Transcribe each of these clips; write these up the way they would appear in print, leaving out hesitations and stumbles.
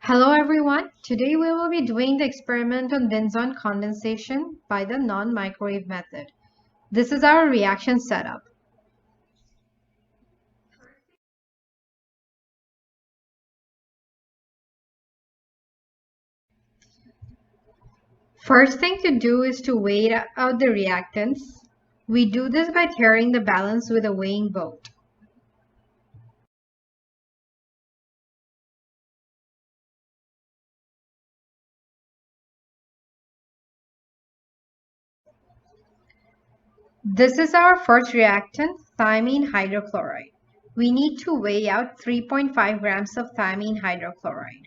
Hello everyone, today we will be doing the experiment on benzoin condensation by the non-microwave method. This is our reaction setup. First thing to do is to weigh out the reactants. We do this by tearing the balance with a weighing boat. This is our first reactant, thiamine hydrochloride. We need to weigh out 3.5 grams of thiamine hydrochloride.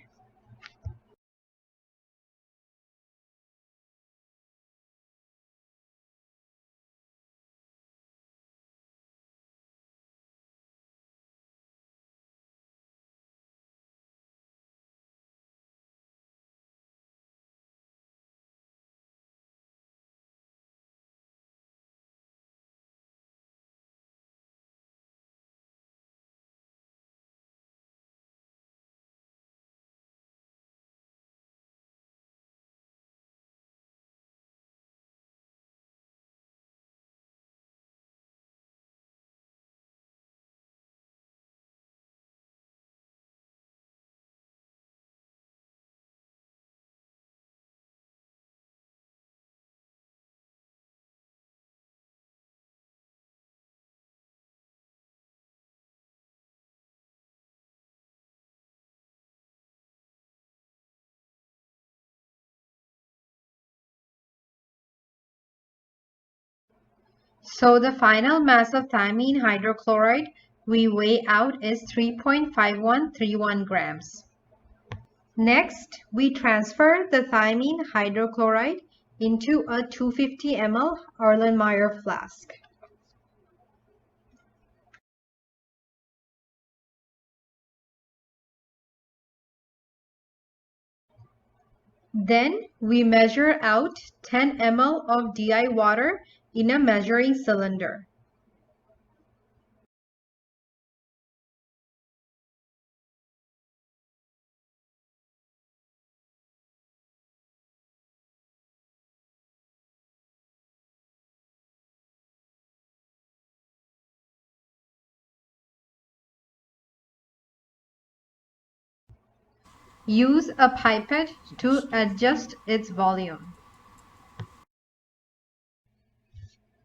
So the final mass of thiamine hydrochloride we weigh out is 3.5131 grams. Next, we transfer the thiamine hydrochloride into a 250 ml Erlenmeyer flask. Then we measure out 10 ml of DI water in a measuring cylinder. Use a pipette to adjust its volume.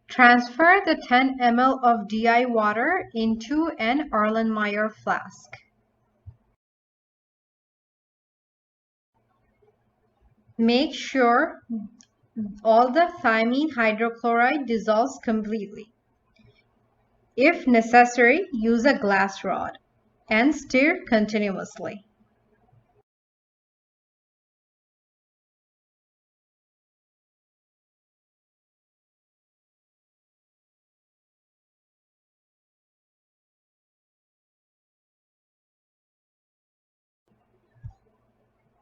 Transfer the 10 ml of DI water into an Erlenmeyer flask. Make sure all the thiamine hydrochloride dissolves completely. If necessary, use a glass rod and stir continuously.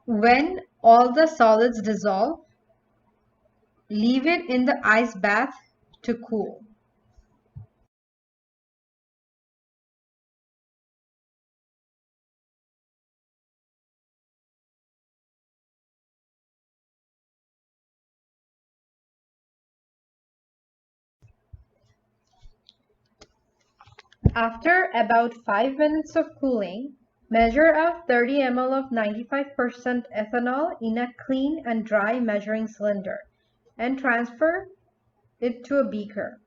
When all the solids dissolve, leave it in the ice bath to cool. After about 5 minutes of cooling, measure out 30 ml of 95% ethanol in a clean and dry measuring cylinder and transfer it to a beaker.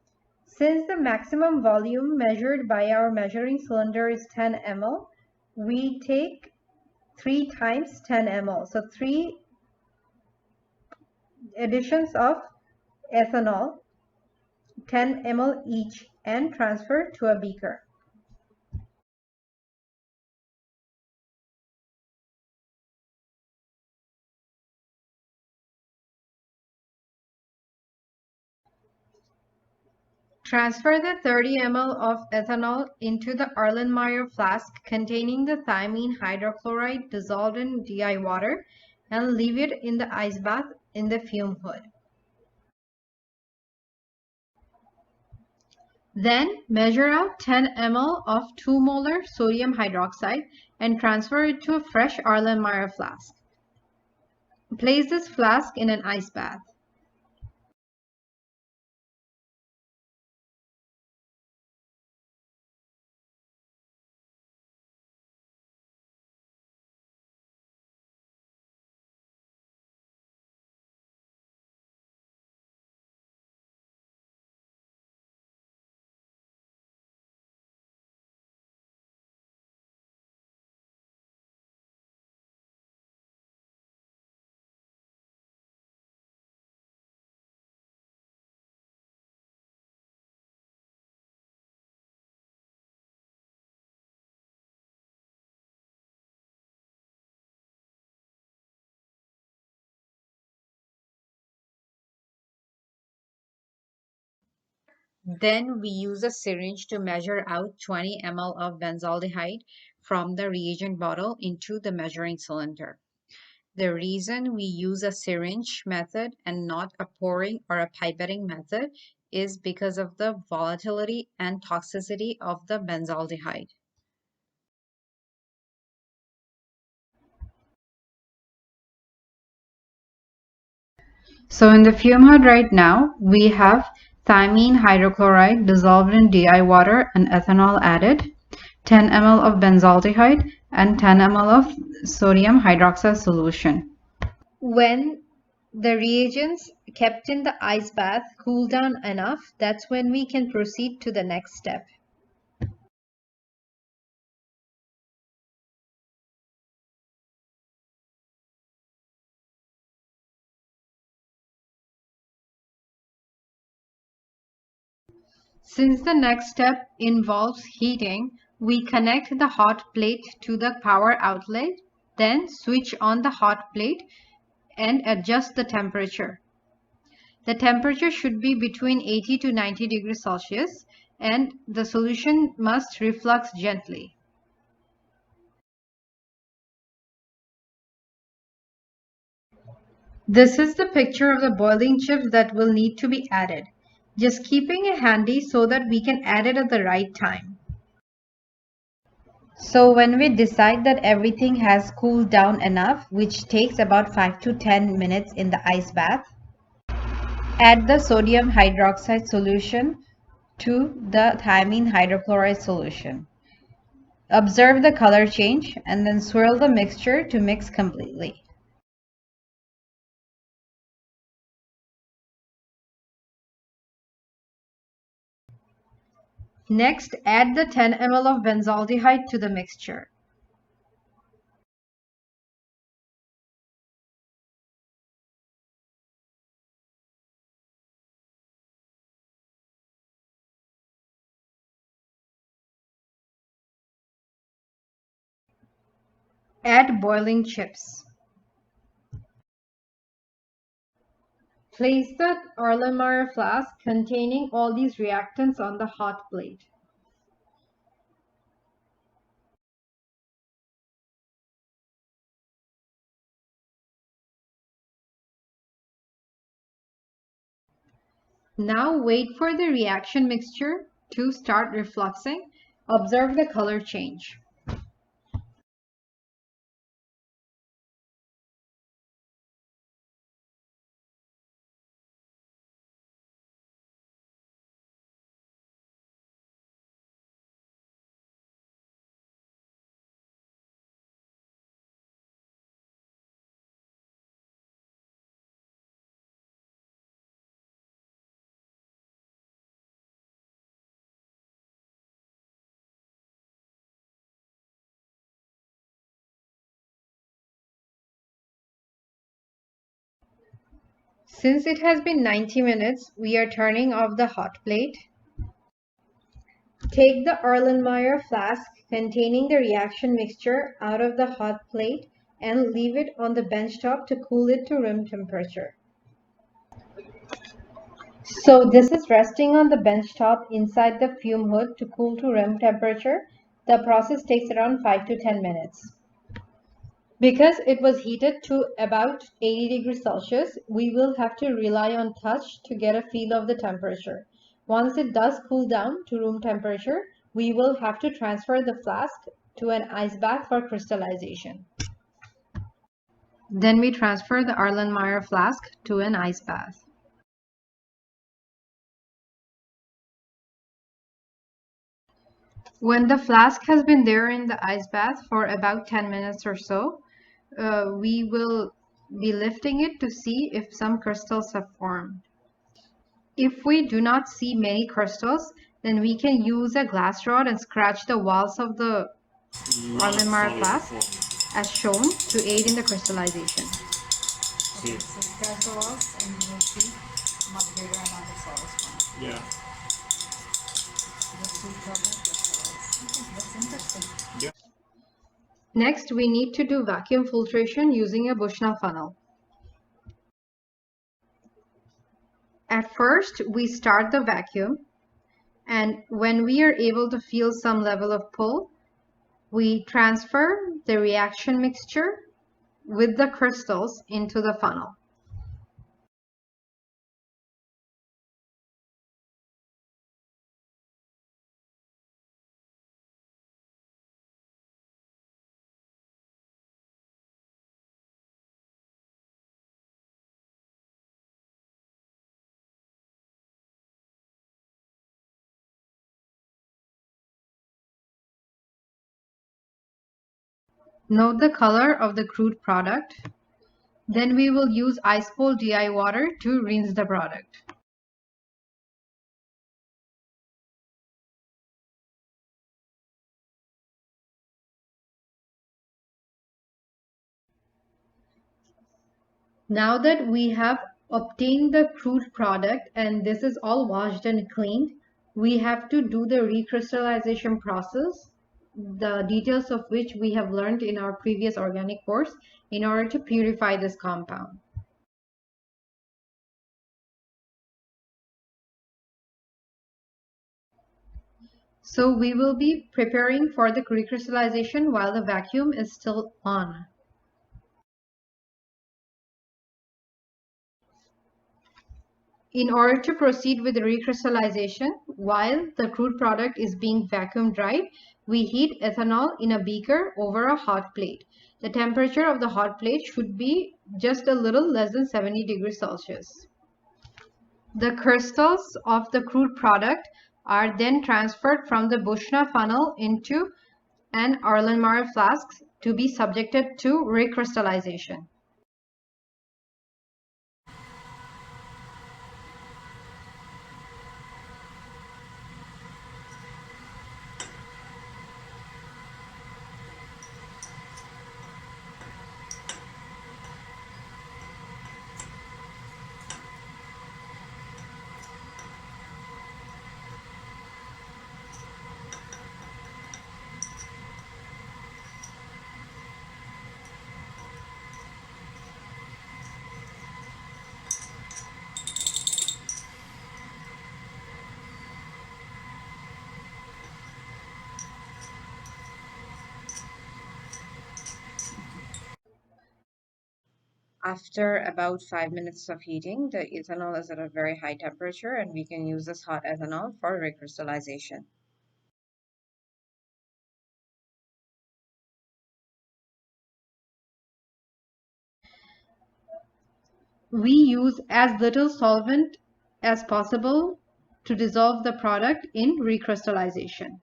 Since the maximum volume measured by our measuring cylinder is 10 ml, we take 3 times 10 ml. So 3 additions of ethanol, 10 ml each, and transfer to a beaker. Transfer the 30 ml of ethanol into the Erlenmeyer flask containing the thiamine hydrochloride dissolved in DI water and leave it in the ice bath in the fume hood. Then measure out 10 ml of 2 molar sodium hydroxide and transfer it to a fresh Erlenmeyer flask. Place this flask in an ice bath. Then we use a syringe to measure out 20 ml of benzaldehyde from the reagent bottle into the measuring cylinder. The reason we use a syringe method and not a pouring or a pipetting method is because of the volatility and toxicity of the benzaldehyde. So in the fume hood right now, we have thiamine hydrochloride dissolved in DI water and ethanol added, 10 ml of benzaldehyde, and 10 ml of sodium hydroxide solution. When the reagents kept in the ice bath cool down enough, that's when we can proceed to the next step. Since the next step involves heating, we connect the hot plate to the power outlet, then switch on the hot plate and adjust the temperature. The temperature should be between 80 to 90 degrees Celsius and the solution must reflux gently. This is the picture of the boiling chips that will need to be added. Just keeping it handy so that we can add it at the right time. So when we decide that everything has cooled down enough, which takes about 5 to 10 minutes in the ice bath, add the sodium hydroxide solution to the thiamine hydrochloride solution. Observe the color change and then swirl the mixture to mix completely. Next, add the 10 ml of benzaldehyde to the mixture. Add boiling chips. Place the Erlenmeyer flask containing all these reactants on the hot plate. Now wait for the reaction mixture to start refluxing. Observe the color change. Since it has been 90 minutes, we are turning off the hot plate. Take the Erlenmeyer flask containing the reaction mixture out of the hot plate and leave it on the bench top to cool it to room temperature. So this is resting on the bench top inside the fume hood to cool to room temperature. The process takes around 5 to 10 minutes. Because it was heated to about 80 degrees Celsius, we will have to rely on touch to get a feel of the temperature. Once it does cool down to room temperature, we will have to transfer the flask to an ice bath for crystallization. Then we transfer the Erlenmeyer flask to an ice bath. When the flask has been there in the ice bath for about 10 minutes or so, we will be lifting it to see if some crystals have formed. If we do not see many crystals, then we can use a glass rod and scratch the walls of the Erlenmeyer flask as shown to aid in the crystallization. Okay, so scratch the walls and you will see much bigger amount of solids. Yeah. Just two crystals. Okay, that's interesting. Yeah. Next, we need to do vacuum filtration using a Bushnell funnel. At first, we start the vacuum, and when we are able to feel some level of pull, we transfer the reaction mixture with the crystals into the funnel. Note the color of the crude product. Then we will use ice cold DI water to rinse the product. Now that we have obtained the crude product and this is all washed and cleaned, we have to do the recrystallization process, the details of which we have learned in our previous organic course, in order to purify this compound. So we will be preparing for the recrystallization while the vacuum is still on. In order to proceed with the recrystallization, while the crude product is being vacuum dried, we heat ethanol in a beaker over a hot plate. The temperature of the hot plate should be just a little less than 70 degrees Celsius. The crystals of the crude product are then transferred from the Bushnell funnel into an Erlenmeyer flask to be subjected to recrystallization. After about 5 minutes of heating, the ethanol is at a very high temperature and we can use this hot ethanol for recrystallization. We use as little solvent as possible to dissolve the product in recrystallization.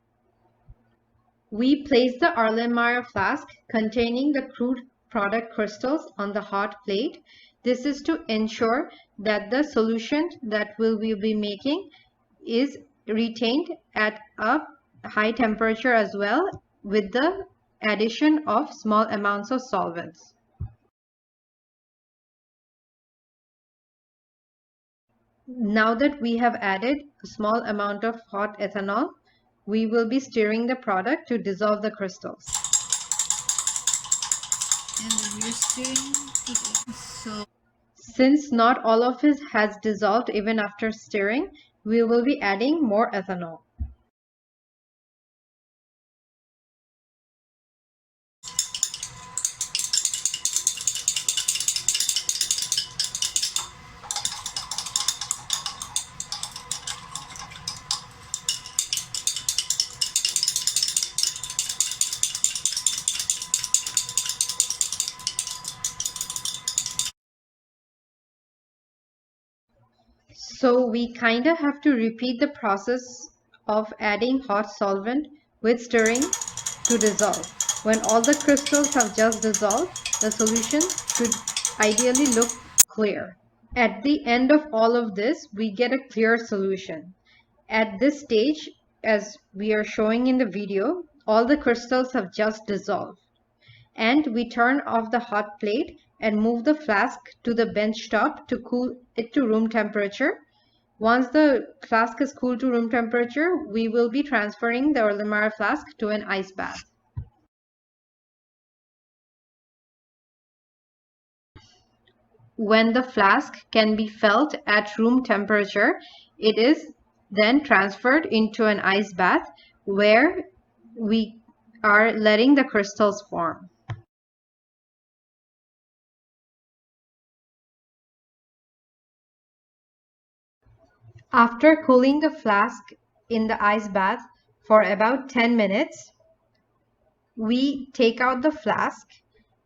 We place the Erlenmeyer flask containing the crude product crystals on the hot plate. This is to ensure that the solution that we will be making is retained at a high temperature as well, with the addition of small amounts of solvents. Now that we have added a small amount of hot ethanol, we will be stirring the product to dissolve the crystals. And we're stirring. Since not all of it has dissolved even after stirring, we will be adding more ethanol. So we kind of have to repeat the process of adding hot solvent with stirring to dissolve. When all the crystals have just dissolved, the solution should ideally look clear. At the end of all of this, we get a clear solution. At this stage, as we are showing in the video, all the crystals have just dissolved. And we turn off the hot plate and move the flask to the bench top to cool it to room temperature. Once the flask is cooled to room temperature, we will be transferring the Erlenmeyer flask to an ice bath. When the flask can be felt at room temperature, it is then transferred into an ice bath where we are letting the crystals form. After cooling the flask in the ice bath for about 10 minutes, we take out the flask,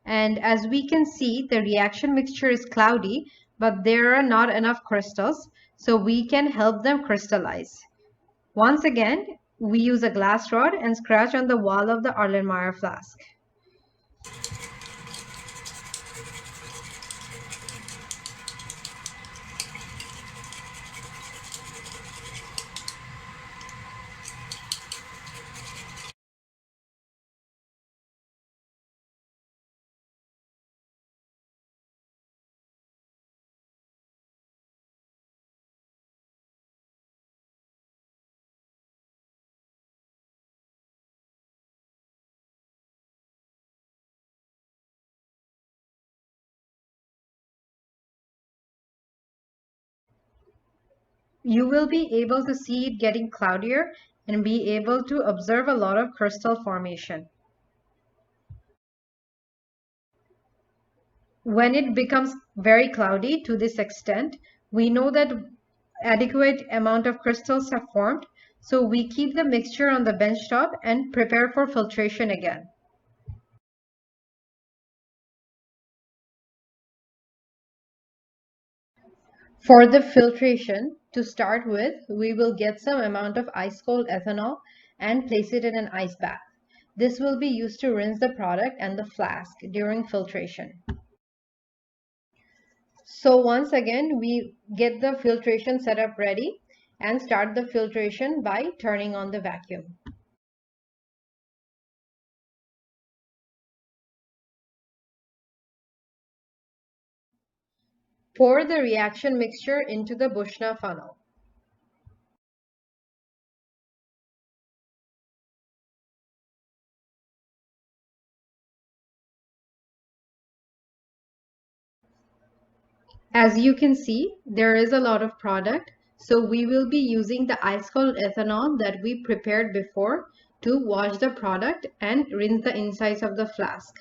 and as we can see, the reaction mixture is cloudy, but there are not enough crystals, so we can help them crystallize. Once again, we use a glass rod and scratch on the wall of the Erlenmeyer flask. You will be able to see it getting cloudier and be able to observe a lot of crystal formation. When it becomes very cloudy to this extent, we know that adequate amount of crystals have formed, so we keep the mixture on the bench top and prepare for filtration again. For the filtration, to start with, we will get some amount of ice cold ethanol and place it in an ice bath. This will be used to rinse the product and the flask during filtration. So once again, we get the filtration setup ready and start the filtration by turning on the vacuum. Pour the reaction mixture into the Bushnell funnel. As you can see, there is a lot of product, so we will be using the ice cold ethanol that we prepared before to wash the product and rinse the insides of the flask.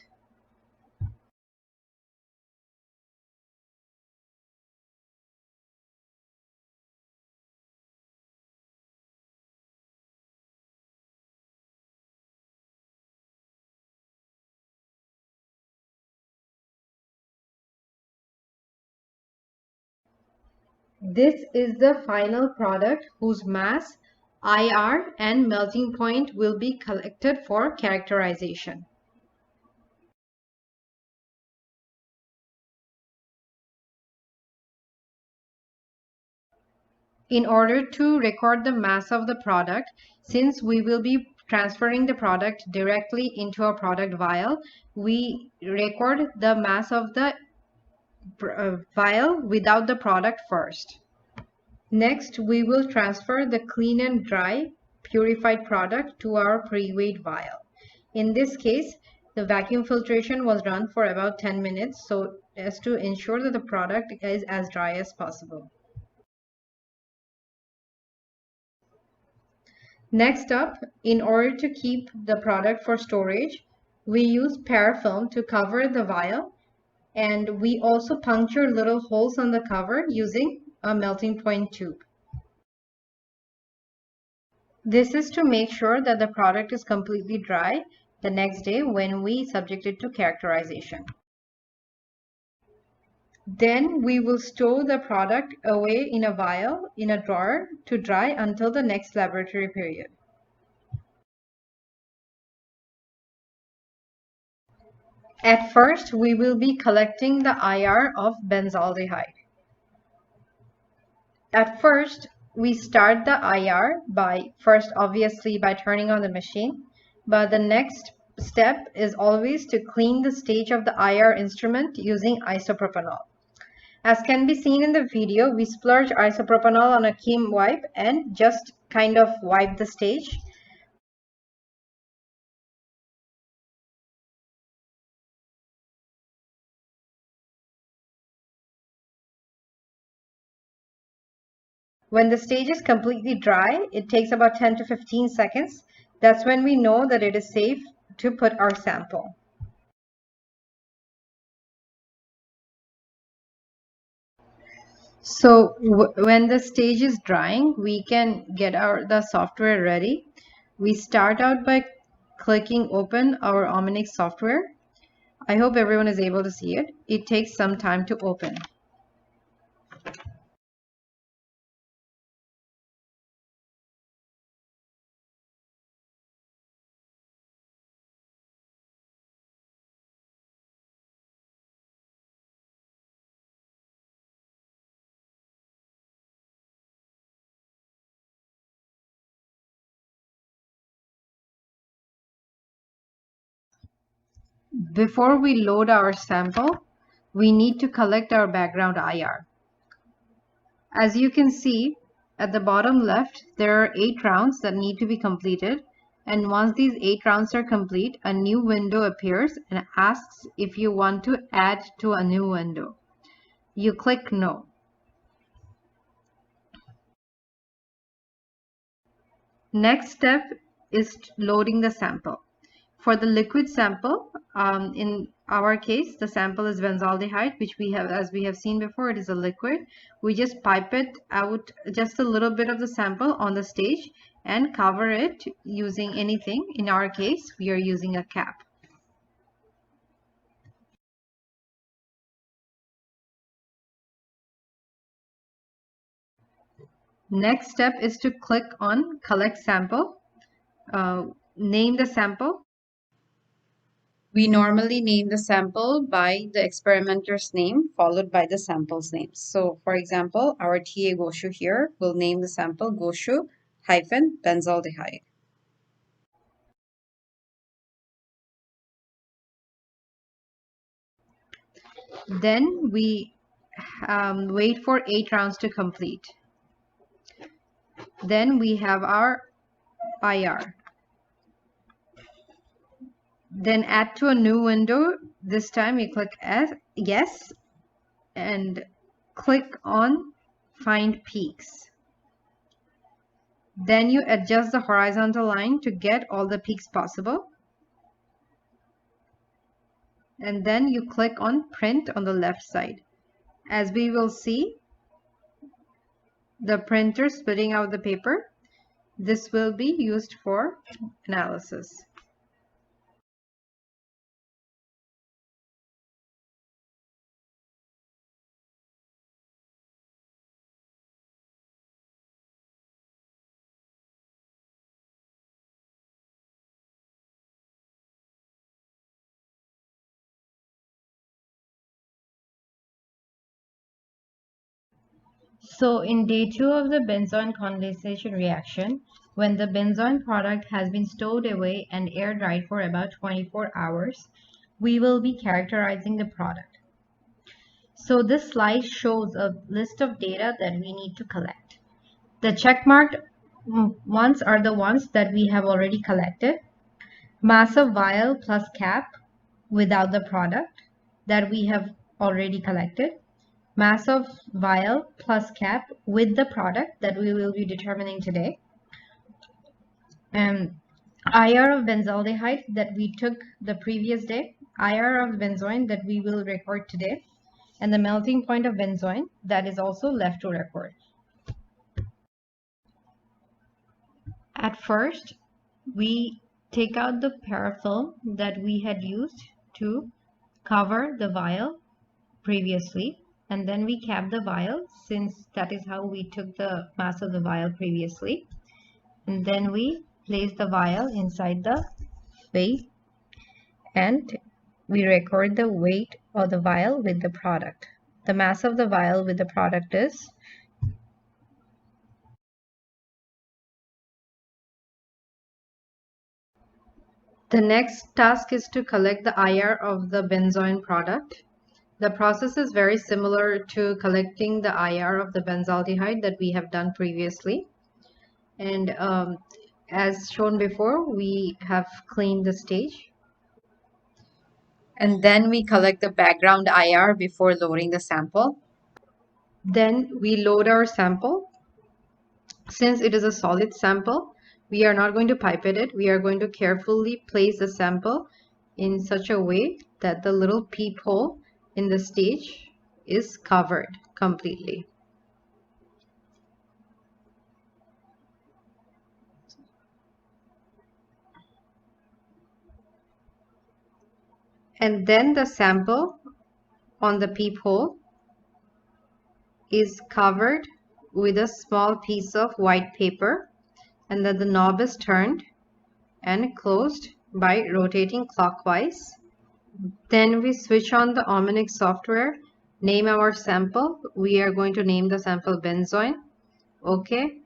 This is the final product whose mass, IR, and melting point will be collected for characterization. In order to record the mass of the product, since we will be transferring the product directly into a product vial, we record the mass of the vial without the product first. Next, we will transfer the clean and dry purified product to our pre-weighed vial. In this case, the vacuum filtration was run for about 10 minutes so as to ensure that the product is as dry as possible. Next up, in order to keep the product for storage, we use parafilm to cover the vial, and we also puncture little holes on the cover using a melting point tube. This is to make sure that the product is completely dry the next day when we subject it to characterization. Then we will store the product away in a vial in a drawer to dry until the next laboratory period. At first, we will be collecting the IR of benzaldehyde. At first, we start the IR by obviously by turning on the machine, but the next step is always to clean the stage of the IR instrument using isopropanol. As can be seen in the video, we splurge isopropanol on a Kim wipe and just kind of wipe the stage. When the stage is completely dry, it takes about 10 to 15 seconds. That's when we know that it is safe to put our sample. So when the stage is drying, we can get the software ready. We start out by clicking open our Ominix software. I hope everyone is able to see it. It takes some time to open. Before we load our sample, we need to collect our background IR. As you can see, at the bottom left, there are 8 rounds that need to be completed. And once these 8 rounds are complete, a new window appears and asks if you want to add to a new window. You click no. Next step is loading the sample. For the liquid sample, in our case, the sample is benzaldehyde, which as we have seen before, it is a liquid. We just pipe it out just a little bit of the sample on the stage and cover it using anything. In our case, we are using a cap. Next step is to click on collect sample, name the sample. We normally name the sample by the experimenter's name followed by the sample's name. So for example, our TA Goshu here will name the sample Goshu-benzaldehyde. Then we wait for 8 rounds to complete. Then we have our IR. Then add to a new window. This time you click yes and click on find peaks. Then you adjust the horizontal line to get all the peaks possible. And then you click on print on the left side. As we will see, the printer spitting out the paper. This will be used for analysis. So in day 2 of the benzoin condensation reaction, when the benzoin product has been stowed away and air dried for about 24 hours, we will be characterizing the product. So this slide shows a list of data that we need to collect. The checkmarked ones are the ones that we have already collected. Mass of vial plus cap without the product that we have already collected. Mass of vial plus cap with the product that we will be determining today. And IR of benzaldehyde that we took the previous day. IR of benzoin that we will record today. And the melting point of benzoin that is also left to record. At first, we take out the parafilm that we had used to cover the vial previously. and then we cap the vial, since that is how we took the mass of the vial previously. And then we place the vial inside the weight, and we record the weight of the vial with the product. The mass of the vial with the product is the next task is to collect the IR of the benzoin product. The process is very similar to collecting the IR of the benzaldehyde that we have done previously. And as shown before, we have cleaned the stage. And then we collect the background IR before loading the sample. Then we load our sample. Since it is a solid sample, we are not going to pipette it. We are going to carefully place the sample in such a way that the little peephole in the stage is covered completely. And then the sample on the peephole is covered with a small piece of white paper, and then the knob is turned and closed by rotating clockwise. Then we switch on the Ominix software, name our sample. We are going to name the sample benzoin. Okay,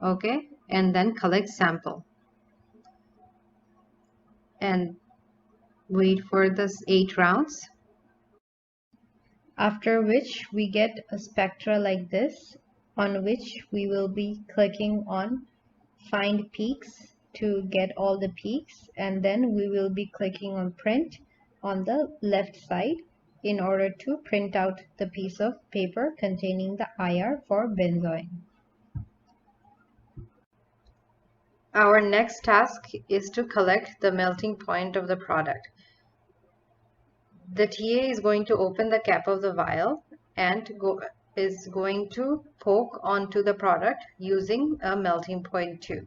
okay, and then collect sample. And wait for this 8 rounds. After which we get a spectra like this, on which we will be clicking on find peaks to get all the peaks, and then we will be clicking on print on the left side in order to print out the piece of paper containing the IR for benzoin. Our next task is to collect the melting point of the product. The TA is going to open the cap of the vial and is going to poke onto the product using a melting point tube.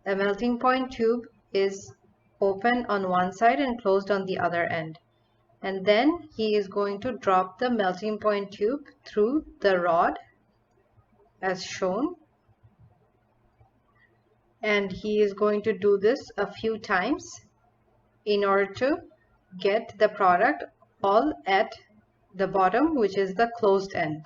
The melting point tube is open on one side and closed on the other end. And then he is going to drop the melting point tube through the rod as shown. And he is going to do this a few times in order to get the product all at the bottom, which is the closed end.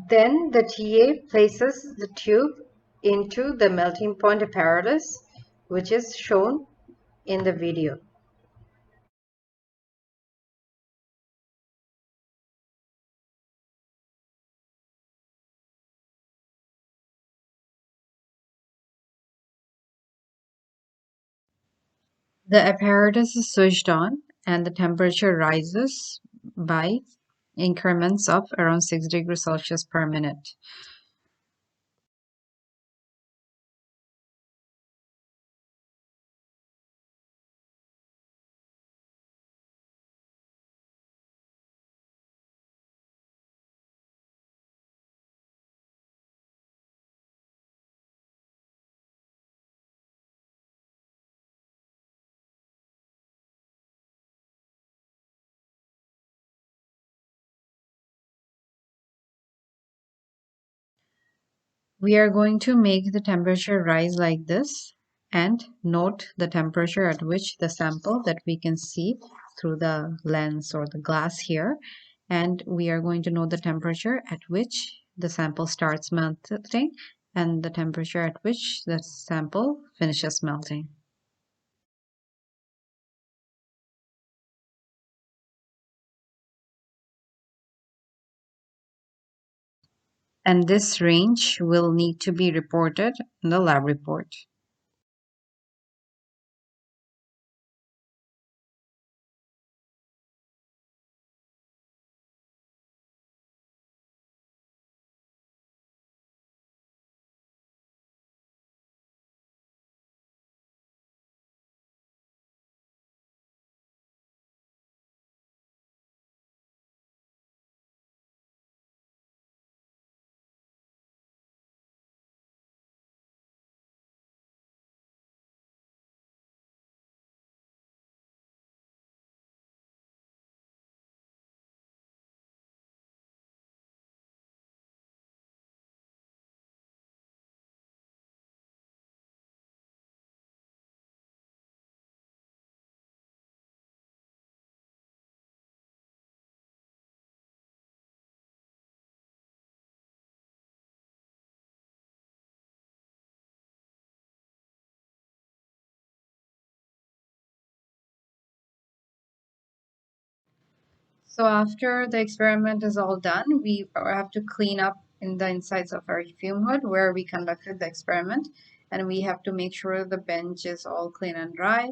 Then the TA places the tube into the melting point apparatus, which is shown in the video. The apparatus is switched on and the temperature rises by increments of around 6 degrees Celsius per minute. We are going to make the temperature rise like this and note the temperature at which the sample that we can see through the lens or the glass here, and we are going to know the temperature at which the sample starts melting and the temperature at which the sample finishes melting. And this range will need to be reported in the lab report. So after the experiment is all done, we have to clean up in the insides of our fume hood where we conducted the experiment, and we have to make sure the bench is all clean and dry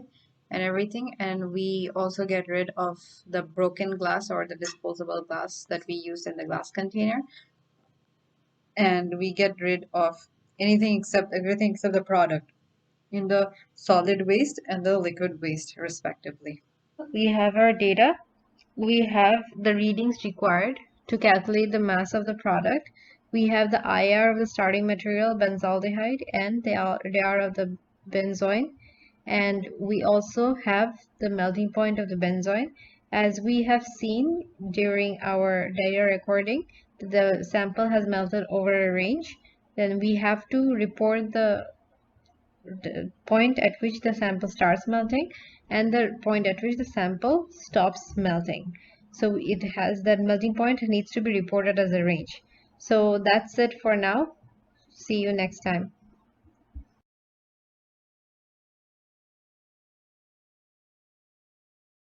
and everything. And we also get rid of the broken glass or the disposable glass that we used in the glass container, and we get rid of everything except the product in the solid waste and the liquid waste respectively. We have our data. We have the readings required to calculate the mass of the product. We have the IR of the starting material, benzaldehyde, and the R of the benzoin. And we also have the melting point of the benzoin. As we have seen during our data recording, the sample has melted over a range. Then we have to report the point at which the sample starts melting and the point at which the sample stops melting. So it has that melting point needs to be reported as a range. So that's it for now. See you next time.